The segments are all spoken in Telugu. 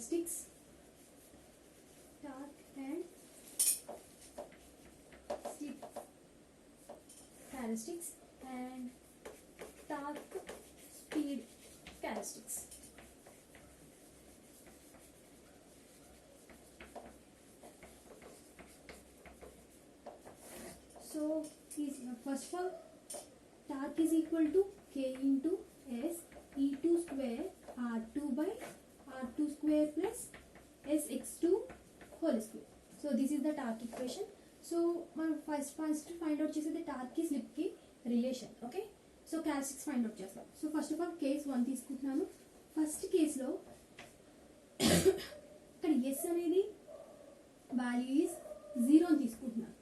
characteristics, torque and slip characteristics and torque speed characteristics. So first of all, torque is equal to K into S E2 square R2 by R2 square plus SX2 whole square. So this is the torque equation. So మనం first find out చేసేది torque కి slip కి relation. Okay, so characteristics find out చేస్తాం. So first of all case 1 తీసుకుంటున్నాను. ఫస్ట్ కేసులో ఇక్కడ ఎస్ అనేది వాల్యూ ఈజ్ 0 అని తీసుకుంటున్నాను.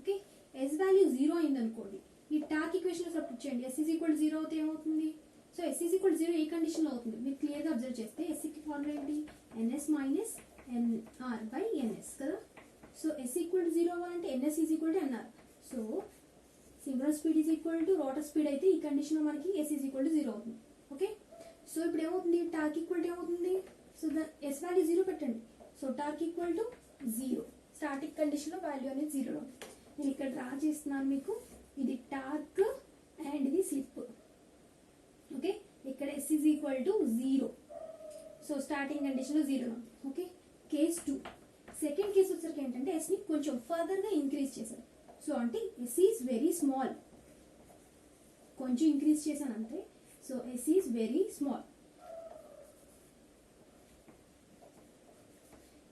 ఓకే, ఎస్ వాల్యూ 0 అయింది అనుకోండి, ఈ టార్క్ ఈక్వేషన్ సబ్స్టిట్యూట్ చేయండి. ఎస్ ఈజ్ ఈక్వల్ 0 అవుతే ఏమవుతుంది? సో ఎస్ ఈజ్ ఈక్వల్ 0 ఏ కండిషన్లో అవుతుంది? మీరు క్లియర్గా అబ్జర్వ్ చేస్తే ఎస్కి ఫార్ములా ఏంటి? NS minus NR by NS కదా. సో ఎస్ ఈక్వల్ 0 అవ్వాలంటే NS is equal to NR. So synchronous speed is equal to rotor speed అయితే ఈ కండిషన్లో మనకి ఎస్ ఈజ్ ఈక్వల్ టు 0 అవుతుంది. ఓకే, సో ఇప్పుడు ఏమవుతుంది? టార్క్ ఈక్వల్ టు ఏమవుతుంది? సో ద ఎస్ వాల్యూ 0 పెట్టండి. So torque equal to 0. Starting కండిషన్లో వాల్యూ అనేది 0 ఉంది. నేను ఇక్కడ డ్రా చేస్తున్నాను మీకు. ఇది టార్క్ అండ్ ఇది స్లిప్. ఓకే, ఇక్కడ S is equal to 0. So starting కండిషన్లో 0 ఉంది. Okay, case 2. సెకండ్ కేసు వచ్చరికి ఏంటంటే ఎస్ని కొంచెం ఫర్దర్గా ఇంక్రీజ్ చేశారు. సో అంటే ఎస్ ఈజ్ వెరీ స్మాల్, కొంచెం ఇంక్రీజ్ చేశాను అంతే. So S is very small.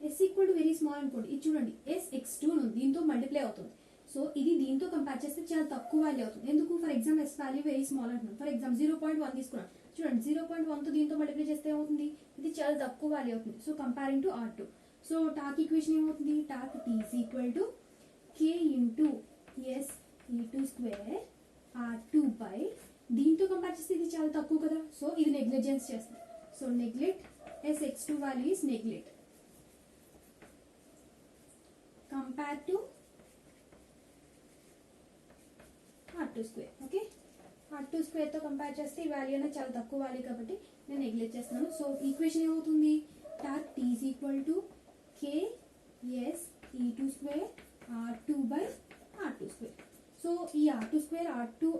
S equal to very small అనుకోండి. ఇది చూడండి, ఎస్ x2 ఉంది, దీంతో మల్టిప్లై అవుతుంది. సో ఇది దీంతో కంపేర్ చేస్తే చాలా తక్కువ వాల్యూ అవుతుంది. ఎందుకు? For example S value very small అంటున్నాను. ఫర్ ఎగ్జాంపుల్ 0.1 తీసుకున్నాను. చూడండి, 0.1తో దీంతో మల్టిప్లై చేస్తే ఏమవుతుంది? ఇది చాలా తక్కువ వాల్యూ అవుతుంది. So comparing to R2. So torque equation ఏమవుతుంది? Torque T is equal to K into S E2 square R2 by, దీంతో కంపేర్ చేస్తే ఇది చాలా తక్కువ కదా. సో ఇది నెగ్లిజెన్స్ చేస్తుంది. So neglect SX2 value is neglect compare to R2 square. Okay, R2 స్క్వేర్తో కంపేర్ చేస్తే ఈ వాల్యూ అనేది చాలా తక్కువ వాల్యూ కాబట్టి నేను నెగ్లెక్ట్ చేస్తున్నాను. సో ఈక్వేషన్ ఏమవుతుంది? Torque T is equal to K S E2 square R2 by R2 square. So ఈ R2 square R2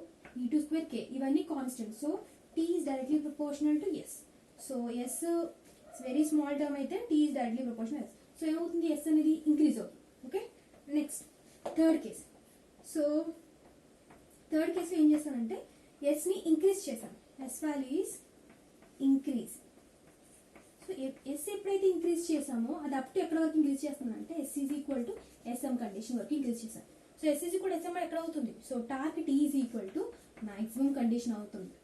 E2 square K ఇవన్నీ constant. So T is directly proportional to S. So S very small term అయితే T is directly proportional S. So ఏమవుతుంది? S అనేది ఇంక్రీజ్ అవుతుంది. Okay, next third case. So third కేసులో ఏం చేస్తానంటే ఎస్ని ఇంక్రీజ్ చేశాను. S value is increase. So S ఎప్పుడైతే ఇంక్రీజ్ చేసామో అది అప్ టు ఎక్కడ వరకు ఇంక్రీజ్ చేస్తానంటే S is equal to SM condition వరకు ఇంక్రీజ్ చేశాను. So S is equal SM ఎక్కడ అవుతుంది? So torque T is equal to maximum condition అవుతుంది.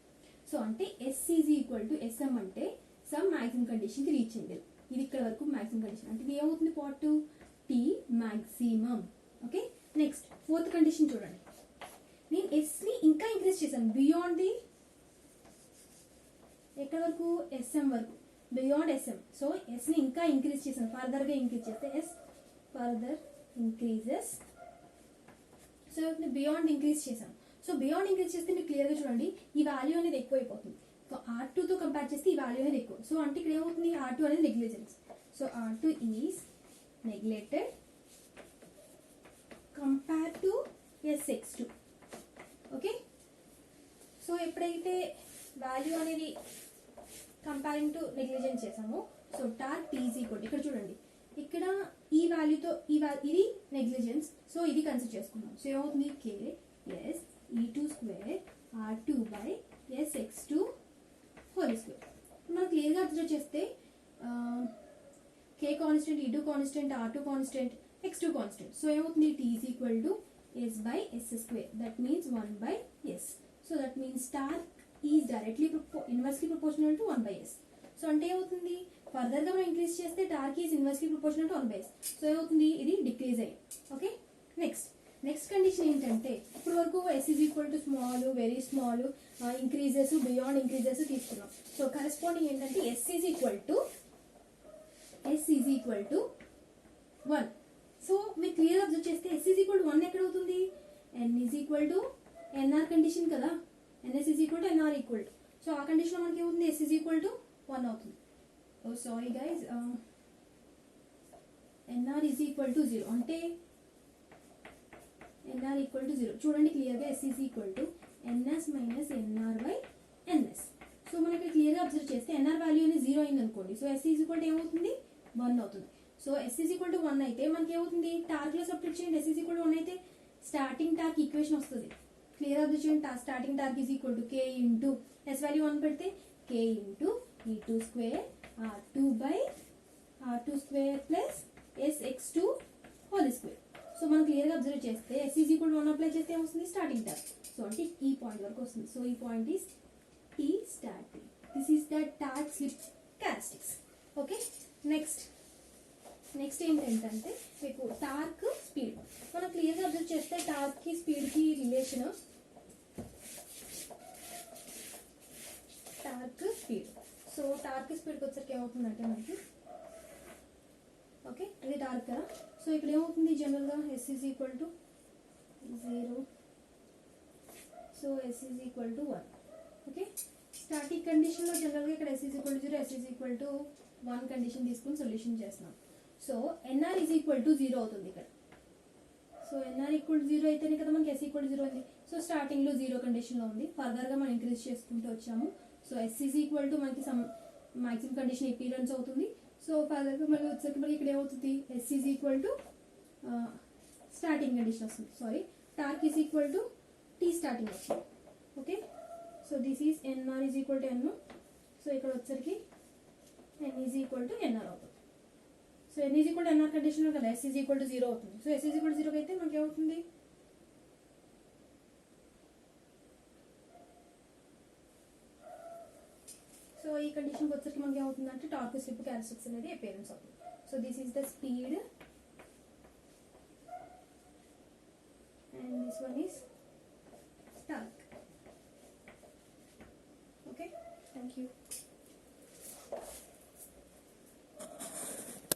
సో అంటే S is equal to SM అంటే సమ్ మాక్సిమం కండిషన్కి రీచ్ అయింది. ఇది ఇక్కడ వరకు మాక్సిమం కండిషన్ అంటే ఇది ఏమవుతుంది? Part T maximum. Okay, next fourth condition చూడండి. నేను ఎస్ని ఇంకా ఇంక్రీజ్ చేశాను బియాండ్ ది ఎక్కడ వరకు? ఎస్ఎం వరకు, బియాండ్ ఎస్ఎం. సో ఎస్ని ఇంకా ఇంక్రీజ్ చేశాను, ఫర్దర్గా ఇంక్రీజ్ చేస్తే S further increases. So beyond increase చేశాను. సో బియాండ్ ఇంక్రీజ్ చేస్తే మీరు క్లియర్గా చూడండి ఈ వాల్యూ అనేది ఎక్కువ అయిపోతుంది. సో R2తో కంపేర్ చేస్తే ఈ వాల్యూ అనేది ఎక్కువ. సో అంటే ఇక్కడ ఏమవుతుంది? R2 అనేది negligence. So R2 is neglected compare to SX2. Okay, so ఎప్పుడైతే వాల్యూ అనేది కంపేరింగ్ టు నెగ్లిజెన్స్ చేసామో so torque T is equal, ఇక్కడ చూడండి ఇక్కడ ఈ వాల్యూతో ఇది నెగ్లిజెన్స్. సో ఇది కన్సిడర్ చేసుకున్నాం. సో ఏమవుతుంది? K S E2 square R2 by SX2 whole square. మనం క్లియర్గా అబ్జర్వ్ చేస్తే K constant, E2 constant, R2 constant, X2 constant. So ఏమవుతుంది? T is equal to S by S square. That means 1 by S. So that means torque is directly inversely proportional to 1 by S. So అంటే ఏమవుతుంది? ఫర్దర్గా మనం ఇంక్రీజ్ చేస్తే torque is inversely proportional to 1 by S. So ఏమవుతుంది? ఇది డిక్రీజ్ అయ్యి. ఓకే, నెక్స్ట్ కండిషన్ ఏంటంటే ఇప్పుడు వరకు S is equal to small, very small, increases, beyond increases తీసుకున్నాం. సో కరెస్పాండింగ్ ఏంటంటే S is equal to 1. So మీరు క్లియర్ అబ్జర్వ్ చేస్తే S ఈజ్ ఈక్వల్ టు 1 ఎక్కడ అవుతుంది? N is equal to NR condition కదా. NS is equal to NR equal to. So ఆ కండిషన్లో మనకి ఏమవుతుంది? S ఈజ్ ఈక్వల్ టు 1 అవుతుంది. Oh sorry guys, NR is equal to 0 అంటే ఎన్ఆర్ ఈక్వల్ టు 0 చూడండి క్లియర్గా, S is equal to NS minus NR by NS. So మనకి క్లియర్గా అబ్జర్వ్ చేస్తే ఎన్ఆర్ వాల్యూ అనేది 0 అయింది అనుకోండి, so S is equal to ఏమవుతుంది 1 అవుతుంది. So S is equal to 1 అయితే మనకి ఏమవుతుంది, టార్క్లో సబ్స్టిట్యూట్ చేయండి. ఎస్ ఈజ్ ఈక్వల్ టు 1 అయితే స్టార్టింగ్ టార్క్ ఈక్వేషన్ వస్తుంది. క్లియర్ అబ్జర్వ్ చేయండి, starting torque is equal to K into S value 1 పెడితే K into E2 square R2 by R2 square plus SX2 whole square. So మనం క్లియర్గా అబ్జర్వ్ చేస్తే S is equal to 1 apply చేస్తే ఏమొస్తుంది, స్టార్టింగ్ టార్క్. సో అంటే ఈ పాయింట్ వరకు వస్తుంది. సో ఈ point is T starting. This is the torque slip characteristics. Okay, next ఏంటంటే మీకు టార్క్ స్పీడ్. మనం క్లియర్గా అబ్జర్వ్ చేస్తే టార్క్కి స్పీడ్కి relation torque speed. So torque స్పీడ్కి వచ్చరికి ఏమవుతుందంటే మనకి, ఓకే ఇది టార్క్ కదా. సో ఇక్కడ ఏమవుతుంది జనరల్గా S is equal to 0, so S is equal to 1. Okay, static కండిషన్లో జనరల్గా ఇక్కడ S is equal to 0, S is equal to 1 condition తీసుకుని సొల్యూషన్ చేస్తున్నాం. So NR is equal to 0 అవుతుంది ఇక్కడ. సో ఎన్ఆర్ ఈక్వల్ టు 0 అయితేనే కదా మనకి ఎస్ ఈక్వల్ టు 0 ఉంది. సో స్టార్టింగ్లో 0 కండిషన్లో ఉంది, ఫర్దర్గా మనం ఇంక్రీజ్ చేసుకుంటూ వచ్చాము. So S is equal to మనకి సమ్ మ్యాక్సిమం కండిషన్ ఎపీరియన్స్ అవుతుంది. సో ఫర్దర్గా మళ్ళీ వచ్చేసరికి మనకి ఇక్కడ ఏమవుతుంది, S is equal to starting condition వస్తుంది. Sorry, torque is equal to T starting వస్తుంది. Okay, so this is NR is equal to N. So ఇక్కడ వచ్చరికి N is equal to NR అవుతుంది. So N is equal to NR condition కదా ఎస్ ఈజ్ ఈక్వల్ టు 0 అవుతుంది. So S is equal to 0 అయితే మనకి ఏమవుతుంది, సో ఈ కండిషన్కి వచ్చరికి మనకి ఏమవుతుందంటే టార్క్ స్లిప్ క్యారెక్టరిస్టిక్స్ అనేది అపియరెన్స్ అవుతుంది. So this is the speed and this one is torque. Okay, thank you.